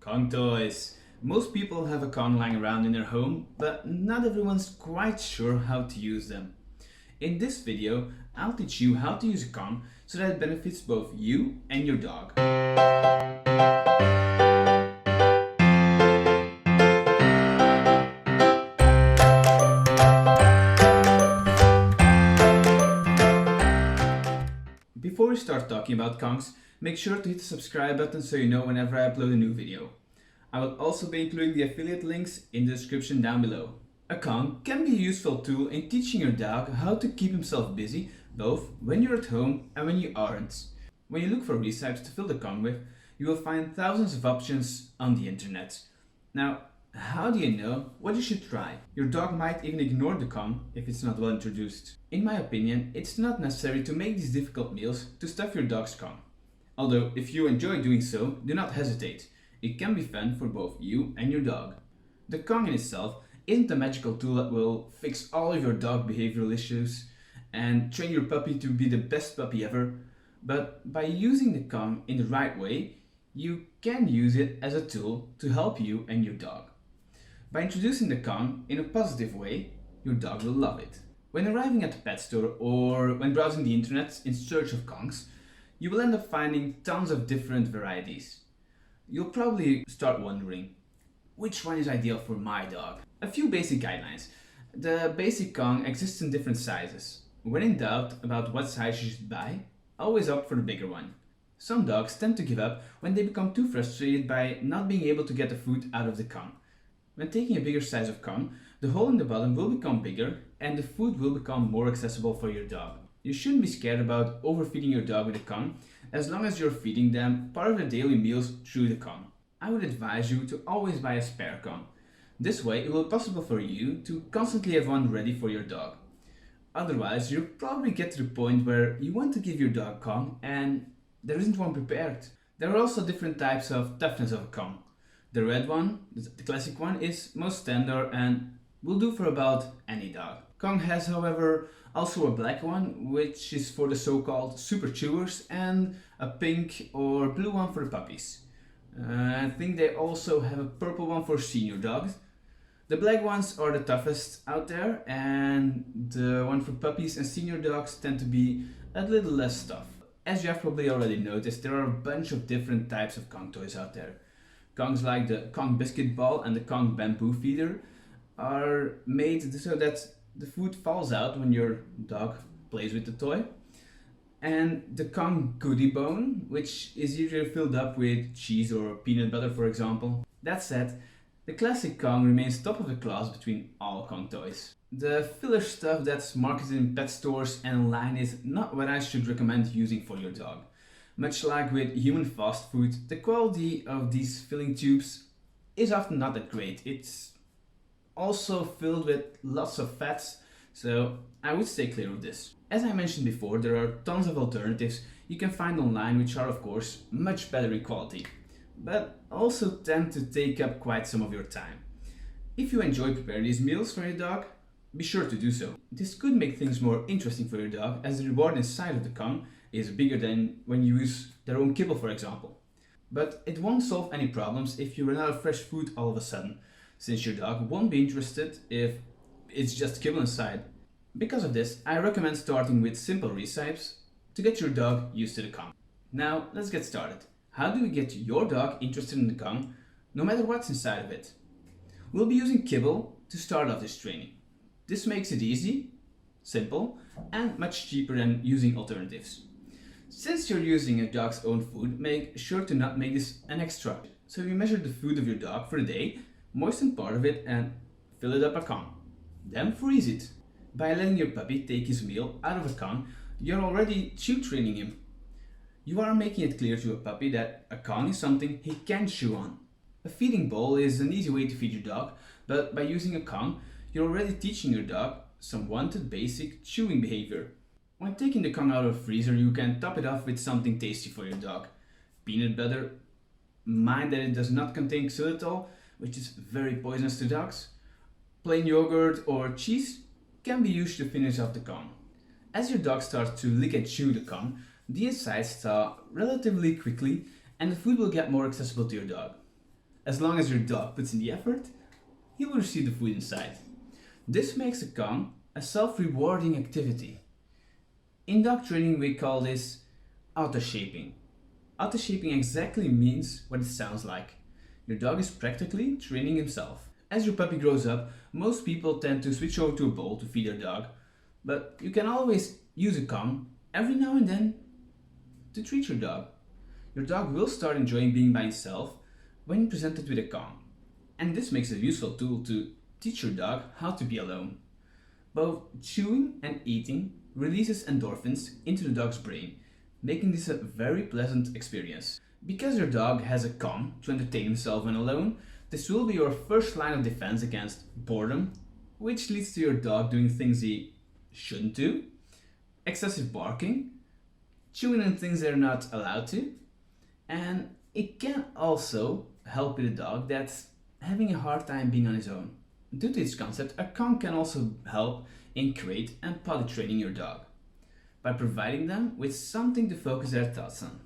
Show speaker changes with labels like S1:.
S1: Kong toys. Most people have a Kong lying around in their home, but not everyone's quite sure how to use them. In this video, I'll teach you how to use a Kong so that it benefits both you and your dog. Before we start talking about Kongs, make sure to hit the subscribe button so you know whenever I upload a new video. I will also be including the affiliate links in the description down below. A Kong can be a useful tool in teaching your dog how to keep himself busy, both when you're at home and when you aren't. When you look for recipes to fill the Kong with, you will find thousands of options on the internet. Now, how do you know what you should try? Your dog might even ignore the Kong if it's not well introduced. In my opinion, it's not necessary to make these difficult meals to stuff your dog's Kong. Although, if you enjoy doing so, do not hesitate. It can be fun for both you and your dog. The Kong in itself isn't a magical tool that will fix all of your dog behavioral issues and train your puppy to be the best puppy ever, but by using the Kong in the right way, you can use it as a tool to help you and your dog. By introducing the Kong in a positive way, your dog will love it. When arriving at the pet store or when browsing the internet in search of Kongs, you will end up finding tons of different varieties. You'll probably start wondering, which one is ideal for my dog? A few basic guidelines. The basic Kong exists in different sizes. When in doubt about what size you should buy, always opt for the bigger one. Some dogs tend to give up when they become too frustrated by not being able to get the food out of the Kong. When taking a bigger size of Kong, the hole in the bottom will become bigger and the food will become more accessible for your dog. You shouldn't be scared about overfeeding your dog with a Kong as long as you're feeding them part of their daily meals through the Kong. I would advise you to always buy a spare Kong. This way it will be possible for you to constantly have one ready for your dog. Otherwise, you'll probably get to the point where you want to give your dog Kong and there isn't one prepared. There are also different types of toughness of a Kong. The red one, the classic one, is most standard and will do for about any dog. Kong has, however, also a black one, which is for the so-called super chewers, and a pink or blue one for the puppies. I think they also have a purple one for senior dogs. The black ones are the toughest out there, and the one for puppies and senior dogs tend to be a little less tough. As you have probably already noticed, there are a bunch of different types of Kong toys out there. Kongs like the Kong biscuit ball and the Kong bamboo feeder are made so that the food falls out when your dog plays with the toy. And the Kong goodie bone, which is usually filled up with cheese or peanut butter, for example. That said, the classic Kong remains top of the class between all Kong toys. The filler stuff that's marketed in pet stores and online is not what I should recommend using for your dog. Much like with human fast food, the quality of these filling tubes is often not that great. It's also filled with lots of fats, so I would stay clear of this. As I mentioned before, there are tons of alternatives you can find online which are of course much better in quality, but also tend to take up quite some of your time. If you enjoy preparing these meals for your dog, be sure to do so. This could make things more interesting for your dog as the reward inside of the Kong is bigger than when you use their own kibble, for example. But it won't solve any problems if you run out of fresh food all of a sudden, since your dog won't be interested if it's just kibble inside. Because of this, I recommend starting with simple recipes to get your dog used to the Kong. Now, let's get started. How do we get your dog interested in the Kong, no matter what's inside of it? We'll be using kibble to start off this training. This makes it easy, simple, and much cheaper than using alternatives. Since you're using a dog's own food, make sure to not make this an extra. So you measure the food of your dog for the day, moisten part of it and fill it up a Kong. Then freeze it. By letting your puppy take his meal out of a Kong, you're already chew training him. You are making it clear to a puppy that a Kong is something he can chew on. A feeding bowl is an easy way to feed your dog, but by using a Kong, you're already teaching your dog some wanted basic chewing behavior. When taking the Kong out of the freezer, you can top it off with something tasty for your dog. Peanut butter. Mind that it does not contain xylitol, which is very poisonous to dogs. Plain yogurt or cheese can be used to finish off the Kong. As your dog starts to lick and chew the Kong, the insides thaw relatively quickly and the food will get more accessible to your dog. As long as your dog puts in the effort, he will receive the food inside. This makes a Kong a self-rewarding activity. In dog training we call this auto-shaping. Auto-shaping exactly means what it sounds like. Your dog is practically training himself. As your puppy grows up, most people tend to switch over to a bowl to feed their dog, but you can always use a Kong every now and then to treat your dog. Your dog will start enjoying being by himself when presented with a Kong, and this makes it a useful tool to teach your dog how to be alone. Both chewing and eating releases endorphins into the dog's brain, making this a very pleasant experience. Because your dog has a Kong to entertain himself when alone, this will be your first line of defense against boredom, which leads to your dog doing things he shouldn't do, excessive barking, chewing on things they're not allowed to, and it can also help with a dog that's having a hard time being on his own. Due to its concept, a Kong can also help in crate and potty training your dog by providing them with something to focus their thoughts on.